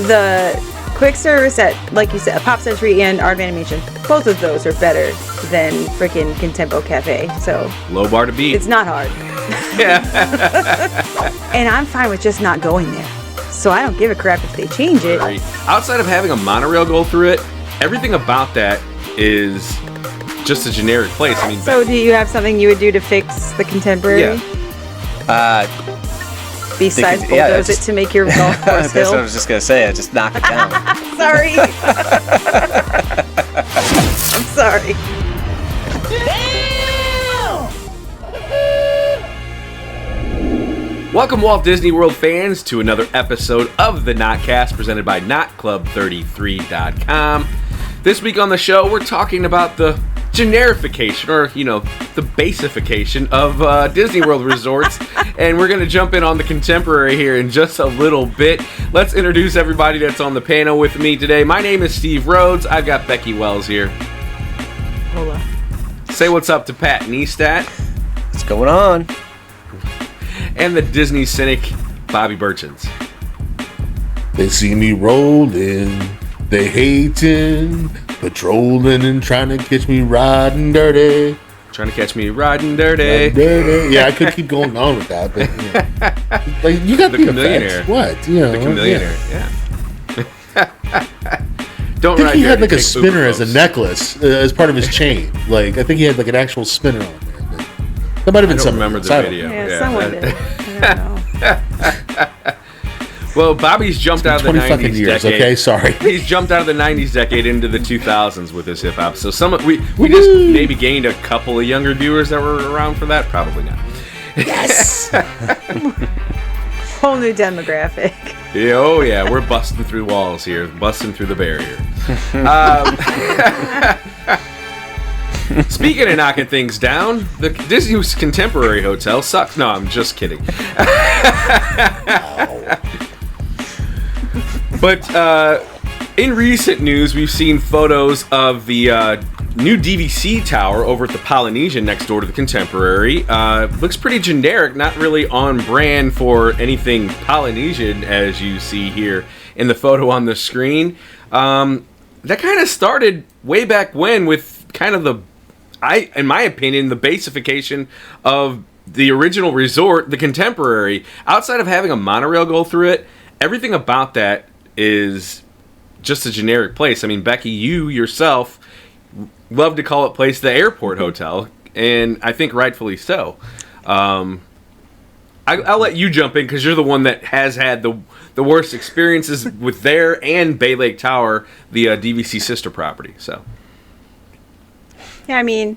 the quick service at, like you said, Pop Century and Art of Animation, both of those are better than freaking Contempo Cafe. So low bar to beat. It's not hard. Yeah. And I'm fine with just not going there. So I don't give a crap if they change it. Right. Outside of having a monorail go through it, everything about that is just a generic place. I mean, so do you have something you would do to fix the Contemporary? Yeah. Besides bulldoze it to make your golf course That's what I hill? was just going to say. I just knock it down. Sorry. I'm sorry. Welcome, Walt Disney World fans, to another episode of the Notcast presented by NotClub33.com. This week on the show, we're talking about the generification, or, the basification of Disney World resorts. And we're going to jump in on the Contemporary here in just a little bit. Let's introduce everybody that's on the panel with me today. My name is Steve Rhodes. I've got Becky Wells here. Hola. Say what's up to Pat Neistat. What's going on? And the Disney cynic, Bobby Burchins. They see me rolling, they hating, patrolling and trying to catch me riding dirty. Trying to catch me riding dirty. Yeah, I could keep going on with that, but like you got the Chameleonaire. What? The Chameleonaire, yeah. Don't I ride think he had dirty, like a take spinner Uber, as a folks. necklace as part of his chain. Like I think he had like an actual spinner on there. But that might have been I don't something. remember the else. video. Yeah, someone did. I don't know. Well, Bobby's jumped out of the 20 fucking 90s years, decade. okay? Sorry. He's jumped out of the 90s decade into the 2000s with his hip-hop. So we just maybe gained a couple of younger viewers that were around for that. Probably not. Yes. Whole new demographic. Yeah, oh, yeah. We're busting through walls here. Busting through the barrier. Speaking of knocking things down, the Disney's Contemporary Hotel sucks. No, I'm just kidding. But in recent news, we've seen photos of the new DVC tower over at the Polynesian next door to the Contemporary. Looks pretty generic, not really on brand for anything Polynesian, as you see here in the photo on the screen. That kind of started way back when with kind of in my opinion, the basification of the original resort, the Contemporary. Outside of having a monorail go through it, everything about that is just a generic place. I mean, Becky, you yourself love to call it place the airport hotel, and I think rightfully so. I'll let you jump in because you're the one that has had the worst experiences with there and Bay Lake Tower, the DVC sister property. So. Yeah, I mean,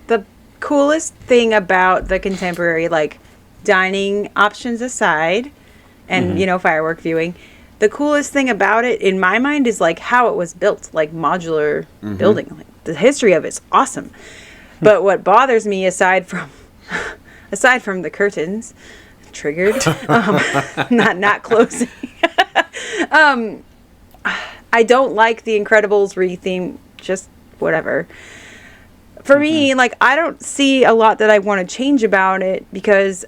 the coolest thing about the Contemporary, like dining options aside, and firework viewing, the coolest thing about it in my mind is like how it was built, like modular building. Like, the history of it's awesome. But what bothers me aside from the curtains, triggered, not closing. I don't like the Incredibles retheme. Just whatever. For me, like, I don't see a lot that I want to change about it, because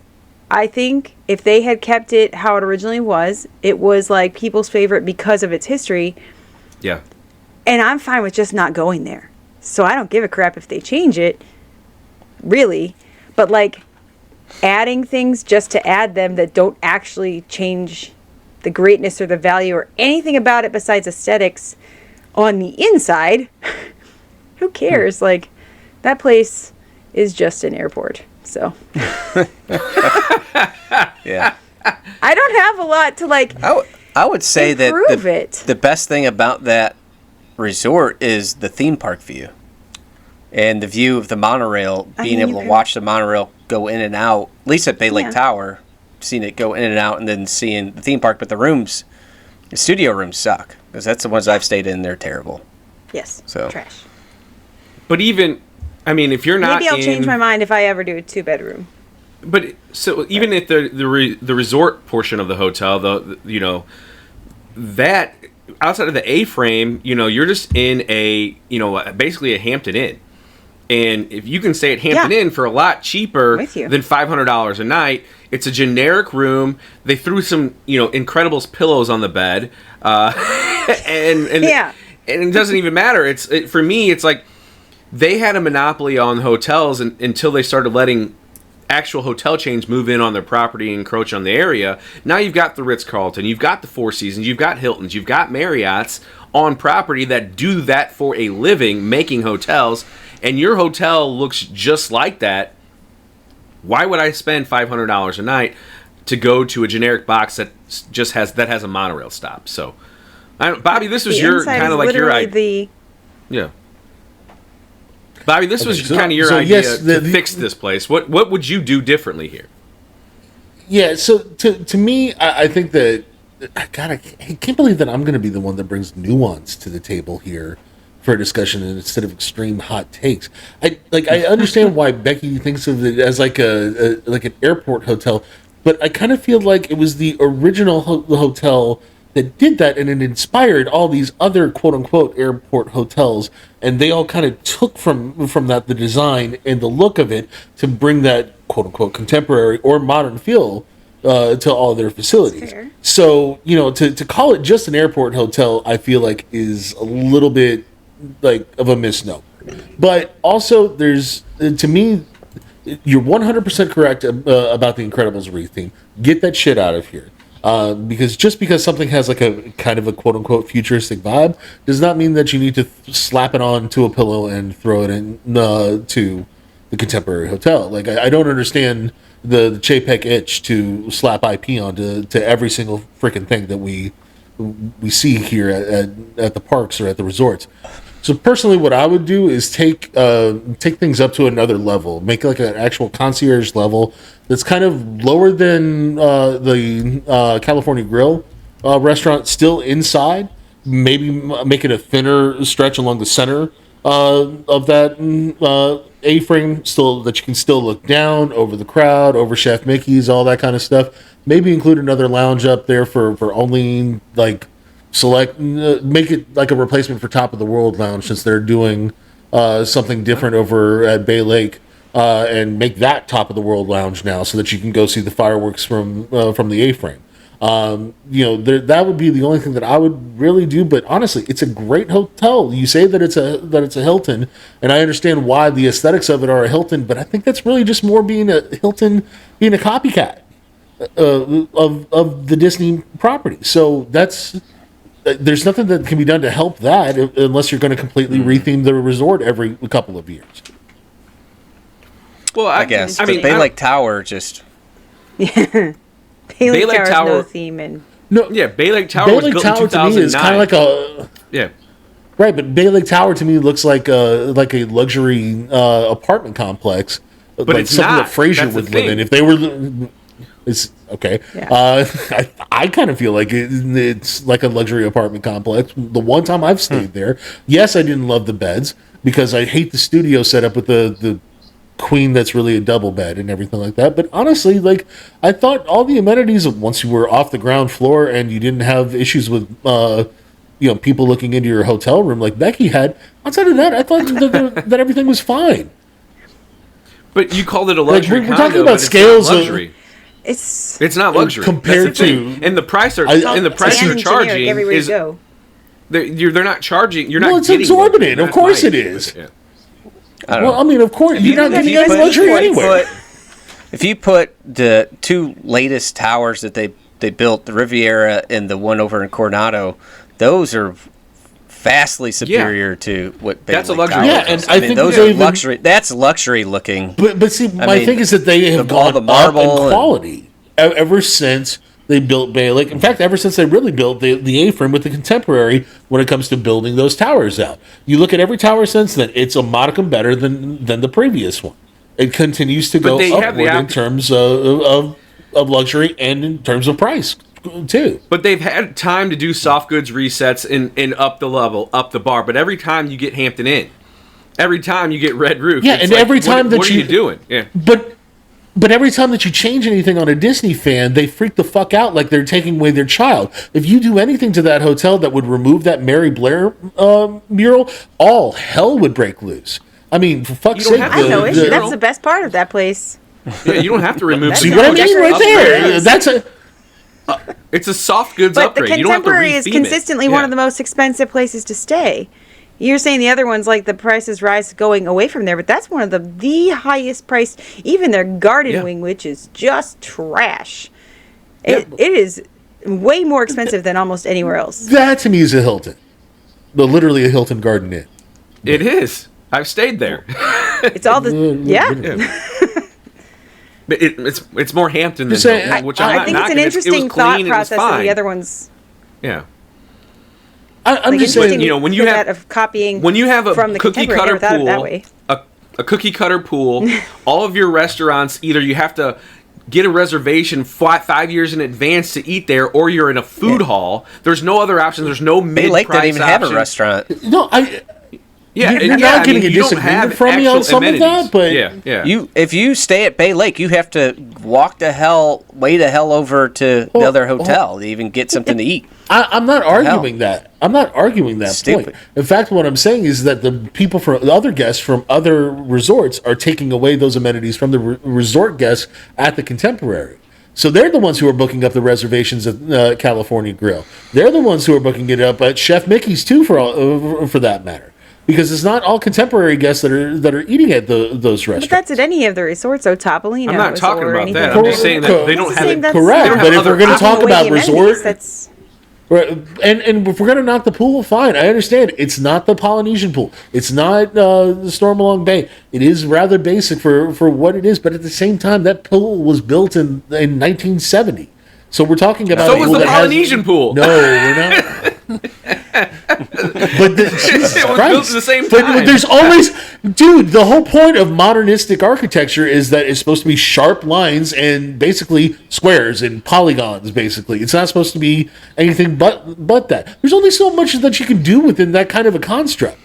I think if they had kept it how it originally was, it was like people's favorite because of its history. Yeah. And I'm fine with just not going there. So I don't give a crap if they change it, really. But like adding things just to add them that don't actually change the greatness or the value or anything about it besides aesthetics on the inside, who cares? Like, that place is just an airport. So Yeah. I don't have a lot to like. I would say that the best thing about that resort is the theme park view and the view of the monorail, being able to watch the monorail go in and out, at least at Bay Lake Tower, seeing it go in and out, and then seeing the theme park. But the studio rooms suck, because that's the ones I've stayed in. They're terrible. Yes. So trash. But even, I mean, if you're not maybe I'll change my mind if I ever do a 2-bedroom. But so even at the resort portion of the hotel, that outside of the A-frame, you're just in basically a Hampton Inn, And if you can stay at Hampton Inn for a lot cheaper than $500 a night, it's a generic room. They threw some, Incredibles pillows on the bed, and it doesn't even matter. For me, it's like they had a monopoly on hotels until they started letting actual hotel chains move in on their property and encroach on the area. Now you've got the Ritz-Carlton, you've got the Four Seasons, you've got Hiltons, you've got Marriott's on property that do that for a living, making hotels, and your hotel looks just like that. Why would I spend $500 a night to go to a generic box that just has a monorail stop? So, Bobby, this was your kind of like your idea. Yeah. Bobby, this was kind of your idea to fix this place. What would you do differently here? Yeah, so to me, I think that, God, I can't believe that I'm going to be the one that brings nuance to the table here for a discussion instead of extreme hot takes. I understand why Becky thinks of it as like an airport hotel, but I kind of feel like it was the original hotel that did that, and it inspired all these other quote-unquote airport hotels, and they all kind of took from that the design and the look of it to bring that quote-unquote contemporary or modern feel to all their facilities. Fair. So, to call it just an airport hotel, I feel like is a little bit like of a misnomer. But also, there's, to me, you're 100% correct about the Incredibles re-theme. Get that shit out of here. Because something has like a kind of a quote unquote futuristic vibe does not mean that you need to slap it on to a pillow and throw it in to the contemporary hotel. Like I don't understand the Chapek itch to slap IP onto every single freaking thing that we see here at the parks or at the resorts. So personally, what I would do is take things up to another level, make like an actual concierge level that's kind of lower than the California Grill restaurant, still inside. Maybe make it a thinner stretch along the center of that A-frame, still that you can still look down over the crowd, over Chef Mickey's, all that kind of stuff. Maybe include another lounge up there for only like. Make it like a replacement for Top of the World Lounge, since they're doing something different over at Bay Lake, and make that Top of the World Lounge now, so that you can go see the fireworks from the A-frame. That would be the only thing that I would really do. But honestly, it's a great hotel. You say that it's a Hilton, and I understand why the aesthetics of it are a Hilton, but I think that's really just more being a Hilton, being a copycat of the Disney property. So there's nothing that can be done to help that unless you're going to completely retheme the resort every couple of years. Well, I guess. I mean, Bay Lake Tower just... Yeah. Bay Lake Tower no theme. Bay Lake Tower was built in 2009. To me is kind of like a... Yeah. Right, but Bay Lake Tower to me looks like a luxury apartment complex. But like it's something not. that Frasier would live in. If they were... It's okay. Yeah. I kind of feel like it's like a luxury apartment complex. The one time I've stayed there, yes, I didn't love the beds because I hate the studio setup with the queen that's really a double bed and everything like that. But honestly, like I thought all the amenities once you were off the ground floor and you didn't have issues with people looking into your hotel room like Becky had. Outside of that, I thought that everything was fine. But you called it a luxury we're talking about scales of luxury. It's not luxury compared to, and the price you're charging everywhere you go. They're not charging. You're not. Well, it's exorbitant. Of course it is. Yeah. I mean, of course you're not getting any luxury anywhere. If you put the two latest towers that they built, the Riviera and the one over in Coronado, those are vastly superior to what Bay Lake Tower luxury. Yeah, and I think those are luxury. That's luxury looking. But see, my thing is that they have gone up in quality ever since they built Bay Lake. In fact, ever since they really built the A-frame with the contemporary when it comes to building those towers out. You look at every tower since then; it's a modicum better than the previous one. It continues to go upward in terms of luxury and in terms of price too. But they've had time to do soft goods resets and up the level, up the bar. But every time you get Hampton Inn, every time you get Red Roof, yeah, and like, every time what are you doing? Yeah, but every time that you change anything on a Disney fan, they freak the fuck out like they're taking away their child. If you do anything to that hotel that would remove that Mary Blair mural, all hell would break loose. I mean, for fuck's You don't sake, have I have no issue. the- That's the best part of that place. Yeah, you don't have to remove. See see the what I couch. mean right there. Decorations. That's a It's a soft goods But the upgrade. You don't have to Contemporary is re-theme it. consistently one Yeah. of the most expensive places to stay. You're saying the other ones, like the prices rise going away from there, but that's one of the highest priced. Even their garden Yeah. wing, which is just trash. Yeah. It is way more expensive than almost anywhere else. that to me is a Hilton, but literally a Hilton Garden Inn. It is. I've stayed there. It's all the yeah. But it's more Hampton than Just saying, Hilton, which I'm I not think it's an knocking. It was interesting thought clean, it was process of fine. the other ones. Yeah. I'm Like just interesting saying, when you to have- that of copying When you have a from the cookie Contemporary, I cutter never thought of it that pool, way. a cookie cutter pool, all of your restaurants, either you have to get a reservation 5 years in advance to eat there, or you're in a food hall. There's no other option. There's no Bay Lake mid-price didn't even have a option. restaurant. no, Yeah, You're and not I getting mean, a you don't disagreement have from me on actual some of that, amenities. but- yeah. If you stay at Bay Lake, you have to walk way the hell over to the other hotel to even get something to eat. I'm not arguing that. I'm not arguing that Stupid. point. In fact, what I'm saying is that the people from the other guests from other resorts are taking away those amenities from the resort guests at the Contemporary. So they're the ones who are booking up the reservations at California Grill. They're the ones who are booking it up at Chef Mickey's too, for that matter. Because it's not all Contemporary guests that are eating at those But restaurants. that's at any of the resorts, so Topolino. I'm not talking or about anything that. like I'm just saying that they don't That's have the same- it. that's- Correct, They don't but have if other we're going to options. talk Taking away about the amenities, resort, that's right, and if we're going to knock the pool, fine. I understand. It's not the Polynesian pool. It's not the Stormalong Bay. It is rather basic for what it is, but at the same time, that pool was built in 1970. So we're talking about So a was pool the that has- Polynesian pool. No, we're not. But Jesus It was Christ. built at the same But time. there's always, dude. The whole point of modernistic architecture is that it's supposed to be sharp lines and basically squares and polygons. Basically, it's not supposed to be anything but that. There's only so much that you can do within that kind of a construct.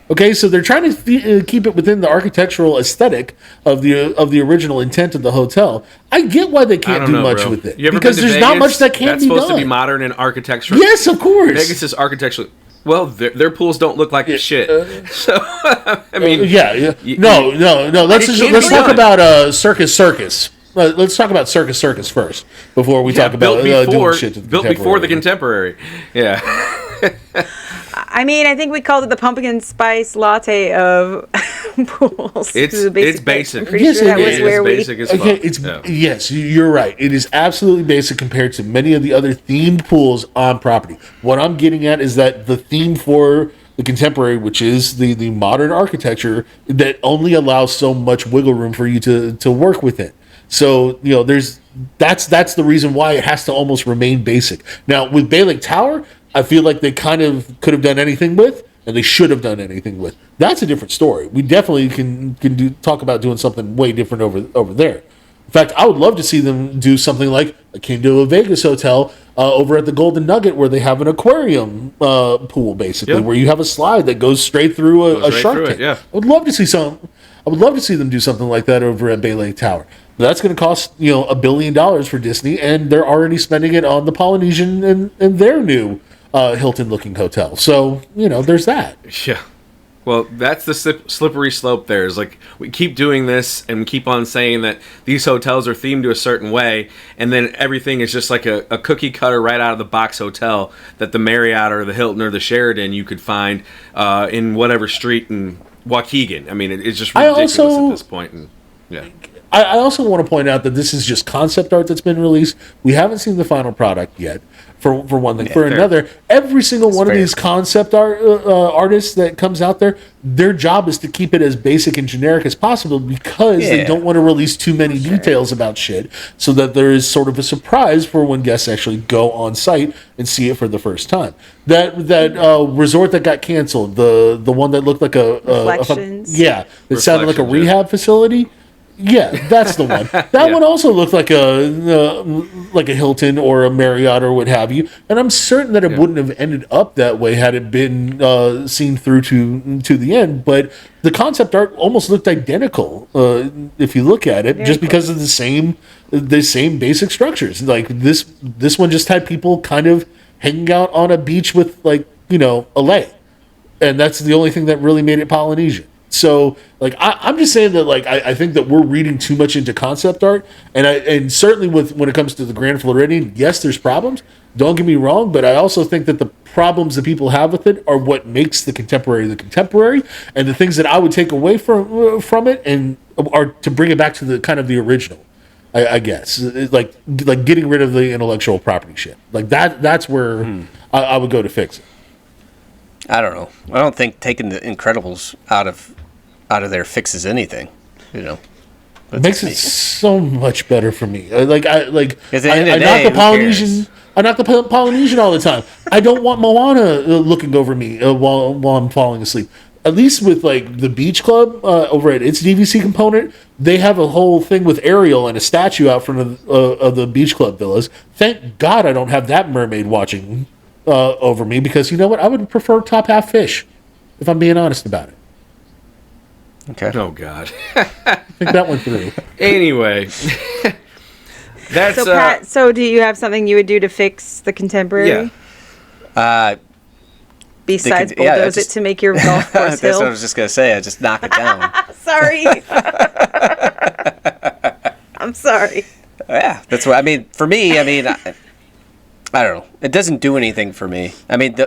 Okay, so they're trying to keep it within the architectural aesthetic of the original intent of the hotel. I get why they I can't don't do know, much bro. with it You ever because been to there's not Vegas? much that can't That's be supposed done. to be modern and architectural. Yes, of course. Vegas is architecturally. Well, their pools don't look like shit. So I mean, Yeah. you- No. Let's It can't let's be talk done. about Circus. Let's talk about Circus first before we talk about doing shit to the built before the Contemporary. Contemporary. Yeah. I mean, I think we called it the pumpkin spice latte of pools. It's the basic. I'm pretty Yes, sure that it was is where we. basic as Okay, fuck. it's Yeah. yes, you're right. It is absolutely basic compared to many of the other themed pools on property. What I'm getting at is that the theme for the Contemporary, which is the modern architecture, that only allows so much wiggle room for you to work within. So that's the reason why it has to almost remain basic. Now with Bay Lake Tower, I feel like they kind of could have done anything with, and they should have done anything with. That's a different story. We definitely can talk about doing something way different over there. In fact, I would love to see them do something like akin to a Vegas hotel over at the Golden Nugget, where they have an aquarium pool, basically, Yeah. where you have a slide that goes straight through a right shark through it, tank. yeah. I would love to see I would love to see them do something like that over at Bay Lake Tower. But that's going to cost $1 billion for Disney, and they're already spending it on the Polynesian and their new Hilton-looking hotel. So there's that. Yeah. Well, that's the slippery slope there. Is like we keep doing this and we keep on saying that these hotels are themed to a certain way, and then everything is just like a cookie cutter right out of the box hotel that the Marriott or the Hilton or the Sheraton you could find in whatever street in Waukegan. I mean, it's just ridiculous at this point. And, yeah. I also want to point out that this is just concept art that's been released. We haven't seen the final product yet. For one thing, for fair. another, every single one of fair. these concept artists that comes out there, their job is to keep it as basic and generic as possible because they Yeah. don't want to release too many details about shit, so that there is sort of a surprise for when guests actually go on site and see it for the first time. That resort that got canceled, the one that looked like a Reflections. it sounded like a Reflections, yeah. rehab facility. Yeah, that's the one. That one also looked like a Hilton or a Marriott or what have you. And I'm certain that it wouldn't have ended up that way had it been seen through to the end. But the concept art almost looked identical if you look at it, just because of the same basic structures. Like this one just had people kind of hanging out on a beach with a lake, and that's the only thing that really made it Polynesian. So, like, I'm just saying that, like, I think that we're reading too much into concept art, and certainly when it comes to the Grand Floridian, yes, there's problems. Don't get me wrong, but I also think that the problems that people have with it are what makes the contemporary, and the things that I would take away from it and are to bring it back to the kind of the original. I guess it's like getting rid of the intellectual property shit. Like that's where I would go to fix it. I don't know. I don't think taking the Incredibles out of there fixes anything. It makes it so much better for me. I knock the the Polynesian. I knock the Polynesian all the time. I don't want Moana looking over me while I'm falling asleep. At least with like the Beach Club over at its DVC component, they have a whole thing with Ariel and a statue out front of the Beach Club villas. Thank God I don't have that mermaid watching over me, because you know what? I would prefer top half fish, if I'm being honest about it. Okay. Oh God. I think that went through. Anyway, that's so Pat. So do you have something you would do to fix the contemporary? Yeah. Besides bulldoze it to make your golf course hill. That's what I was just gonna say. I just knock it down. Sorry. I'm sorry. Yeah, that's what I mean. For me, I don't know. It doesn't do anything for me. I mean,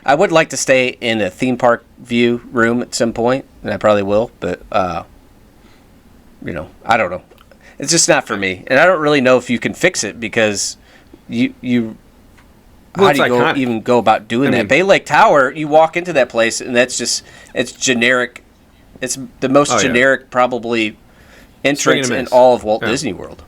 I would like to stay in a theme park view room at some point, and I probably will. But I don't know. It's just not for me, and I don't really know if you can fix it, because you. How do you even go about doing that? Bay Lake Tower, you walk into that place, and it's generic. It's the most generic, probably, entrance in all of Walt Disney World.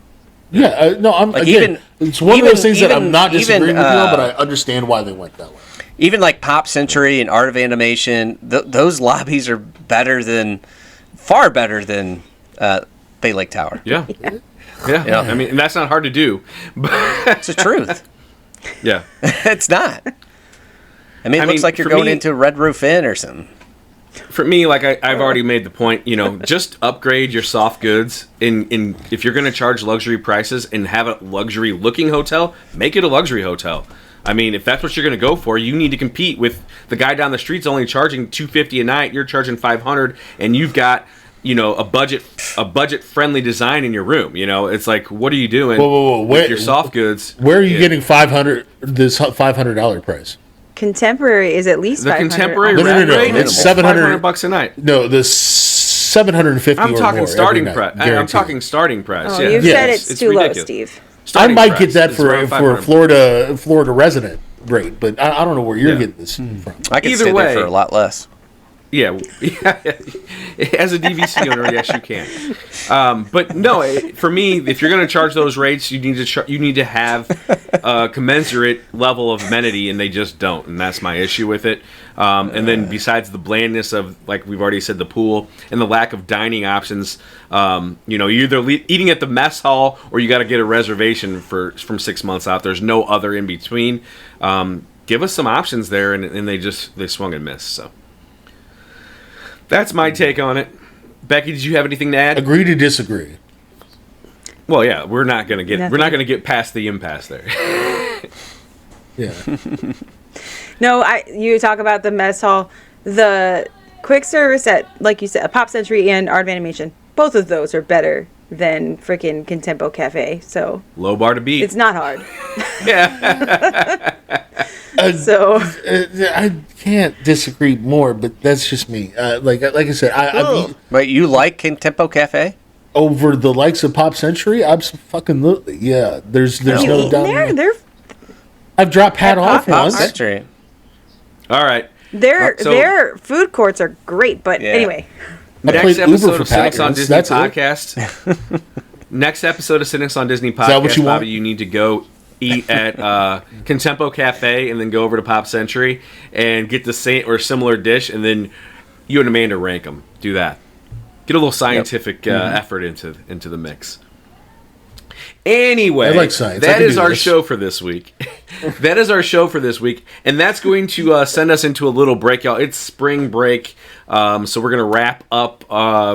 Yeah, no, I'm like, again, it's one of those things that I'm not disagreeing with you on, but I understand why they went that way. Even like Pop Century and Art of Animation, those lobbies are far better than Bay Lake Tower. Yeah. I mean, and that's not hard to do. It's the truth. Yeah. It's not. I mean, it looks like you're going into Red Roof Inn or something. For me, like I've already made the point, just upgrade your soft goods. If you're going to charge luxury prices and have a luxury looking hotel, make it a luxury hotel. I mean, if that's what you're going to go for, you need to compete with the guy down the street's only charging $250 a night. You're charging $500, and you've got a budget friendly design in your room. It's like, what are you doing with your soft goods? Where are you getting this $500 price? Contemporary is at least the 500. contemporary No. It's $700 a night. No, the 750. I'm talking starting price. I'm talking starting price. Oh, yeah. you've said it's too ridiculous. Low, Steve. Starting I might get that for a Florida resident rate, but I don't know where you're getting this from. I could stay there for a lot less. Yeah. As a DVC owner, yes, you can. But no, for me, if you're going to charge those rates, you need to have a commensurate level of amenity, and they just don't, and that's my issue with it. And then besides the blandness of, like we've already said, the pool and the lack of dining options, you're either eating at the mess hall or you got to get a reservation from 6 months out. There's no other in between. Give us some options there, and they swung and missed. So. That's my take on it. Becky, did you have anything to add? Agree to disagree. Well, yeah, we're not gonna get past the impasse there. Yeah. No, you talk about the mess hall, the quick service at, like you said, Pop Century and Art of Animation. Both of those are better than freaking Contempo Cafe. So low bar to beat. It's not hard. Yeah. So I can't disagree more, but that's just me. Like I said, Wait, you like Contempo Cafe? Over the likes of Pop Century? Absolutely, yeah. There's no doubt. I've dropped Pat off once. Pop Century. All right. Their food courts are great, but anyway. Next episode of Cynics on Disney podcast. Next episode of Cynics on Disney podcast. Is that what you want? Bobby, you need to go eat at Contempo Cafe and then go over to Pop Century and get the same or similar dish, and then you and Amanda rank them. Do that. Get a little scientific effort into the mix. Anyway, I like science. That is our show for this week. That is our show for this week, and that's going to send us into a little break, y'all. It's spring break, so we're going to wrap up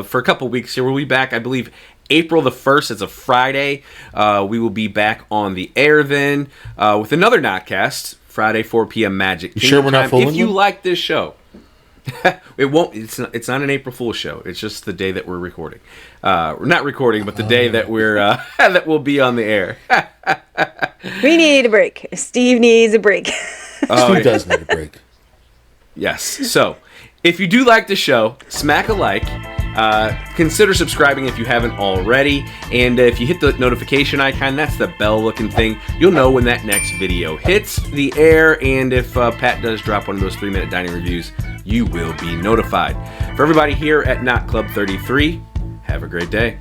for a couple weeks here. We'll be back, I believe, April the 1st. It's a Friday. We will be back on the air then with another Notcast, Friday, 4 p.m. Magic. You sure we're not fooling If you like this show. It won't. It's not an April Fool's show. It's just the day that we're recording. We're not recording, but the day that we're that will be on the air. We need a break. Steve needs a break. Steve does need a break. Yes. So, if you do like the show, smack a like. Consider subscribing if you haven't already. And if you hit the notification icon, that's the bell-looking thing. You'll know when that next video hits the air. And if Pat does drop one of those 3-minute dining reviews, you will be notified. For everybody here at Not Club 33, have a great day.